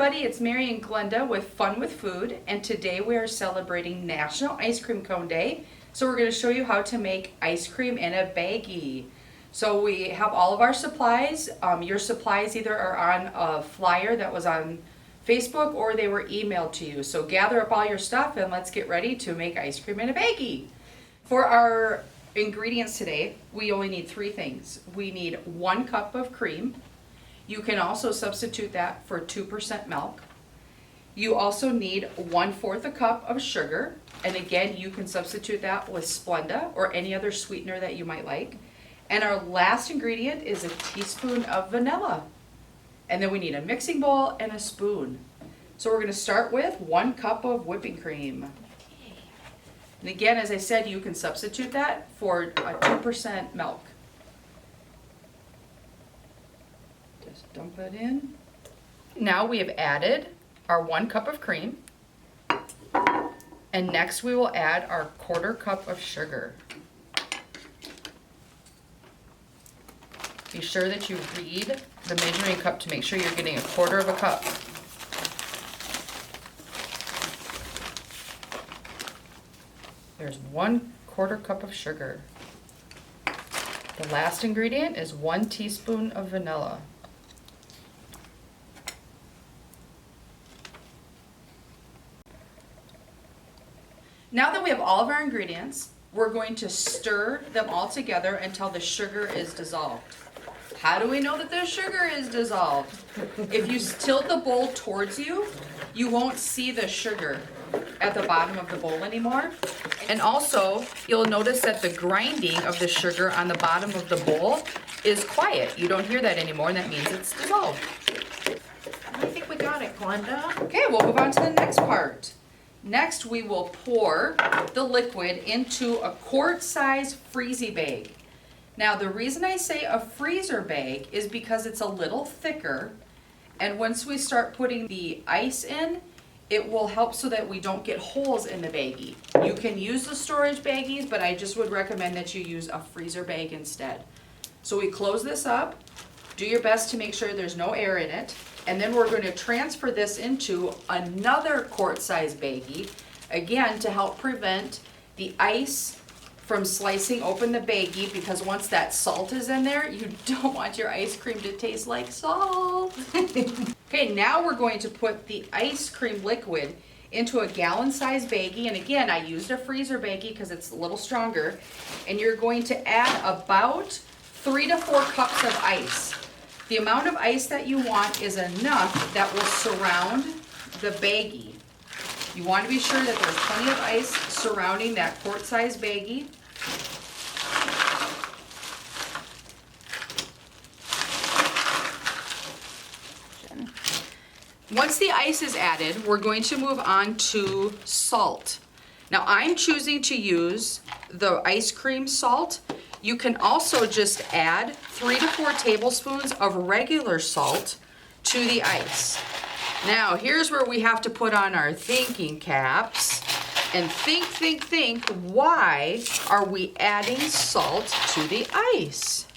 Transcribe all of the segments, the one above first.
everybody, it's Mary and Glenda with Fun with Food, and today we are celebrating National Ice Cream Cone Day. So we're going to show you how to make ice cream in a baggie. So we have all of our supplies. Your supplies either are on a flyer that was on Facebook or they were emailed to you. So gather up all your stuff and let's get ready to make ice cream in a baggie. For our ingredients today, we only need 3 things. We need 1 cup of cream. You can also substitute that for 2% milk. You also need 1/4 a cup of sugar. And again, you can substitute that with Splenda or any other sweetener that you might like. And our last ingredient is a teaspoon of vanilla. And then we need a mixing bowl and a spoon. So we're going to start with 1 cup of whipping cream. And again, as I said, you can substitute that for a 2% milk. Just dump it in. Now we have added our 1 cup of cream. And next we will add our 1/4 cup of sugar. Be sure that you read the measuring cup to make sure you're getting 1/4 cup. There's 1/4 cup of sugar. The last ingredient is 1 teaspoon of vanilla. Now that we have all of our ingredients, we're going to stir them all together until the sugar is dissolved. How do we know that the sugar is dissolved? If you tilt the bowl towards you, you won't see the sugar at the bottom of the bowl anymore. And also, you'll notice that the grinding of the sugar on the bottom of the bowl is quiet. You don't hear that anymore, and that means it's dissolved. I think we got it, Glenda. Okay, we'll move on to the next part. Next, we will pour the liquid into a quart-size freezy bag. Now, the reason I say a freezer bag is because it's a little thicker, and once we start putting the ice in, it will help so that we don't get holes in the baggie. You can use the storage baggies, but I just would recommend that you use a freezer bag instead. So we close this up. Do your best to make sure there's no air in it. And then we're going to transfer this into another quart-size baggie, again to help prevent the ice from slicing open the baggie, because once that salt is in there, you don't want your ice cream to taste like salt. Okay, now we're going to put the ice cream liquid into a gallon-sized baggie, and again, I used a freezer baggie because it's a little stronger, and you're going to add about 3 to 4 cups of ice. The amount of ice that you want is enough that will surround the baggie. You want to be sure that there's plenty of ice surrounding that quart-size baggie. Once the ice is added, we're going to move on to salt. Now I'm choosing to use the ice cream salt. You can also just add 3 to 4 tablespoons of regular salt to the ice. Now, here's where we have to put on our thinking caps and think, why are we adding salt to the ice?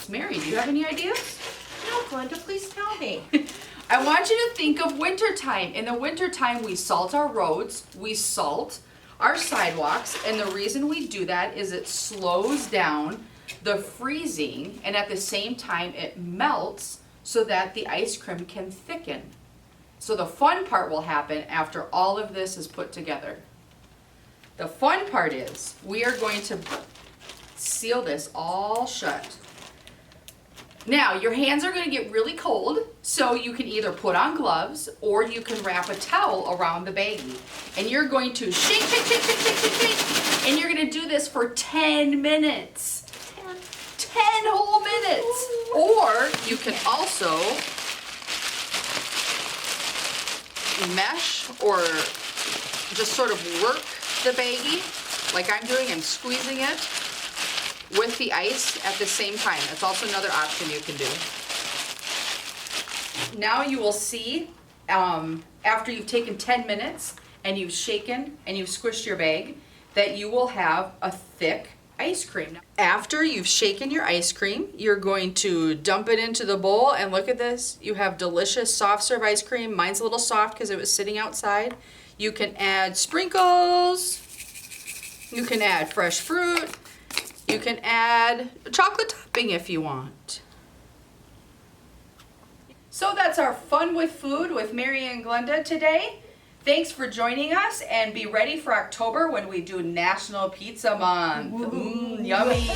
Mary, do you have any ideas? No, Glenda, please tell me. I want you to think of wintertime. In the wintertime, we salt our roads, we salt our sidewalks, and the reason we do that is it slows down the freezing, and at the same time it melts so that the ice cream can thicken. So the fun part will happen after all of this is put together. The fun part is we are going to seal this all shut. Now, your hands are going to get really cold, so you can either put on gloves or you can wrap a towel around the baggie. And you're going to shake, and you're going to do this for 10 minutes. 10 whole minutes. Or you can also mesh or just sort of work the baggie like I'm doing. I'm squeezing it with the ice at the same time. That's also another option you can do. Now you will see after you've taken 10 minutes and you've shaken and you've squished your bag that you will have a thick ice cream. After you've shaken your ice cream, you're going to dump it into the bowl, and look at this. You have delicious soft serve ice cream. Mine's a little soft because it was sitting outside. You can add sprinkles. You can add fresh fruit. You can add a chocolate topping if you want. So that's our Fun with Food with Mary and Glenda today. Thanks for joining us, and be ready for October when we do National Pizza Month. Yummy.